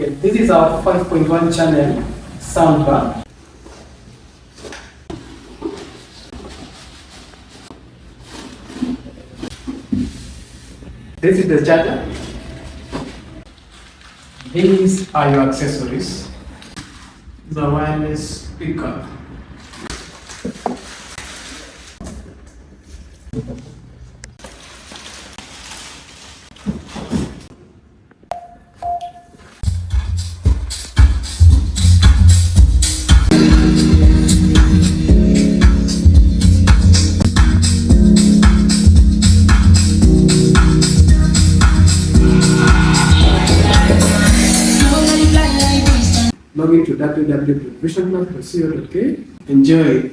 Yeah, this is our 5.1 channel soundbar. This is the charger. These are your accessories. The wireless speaker. Log into www.visionmark.co.k. Enjoy.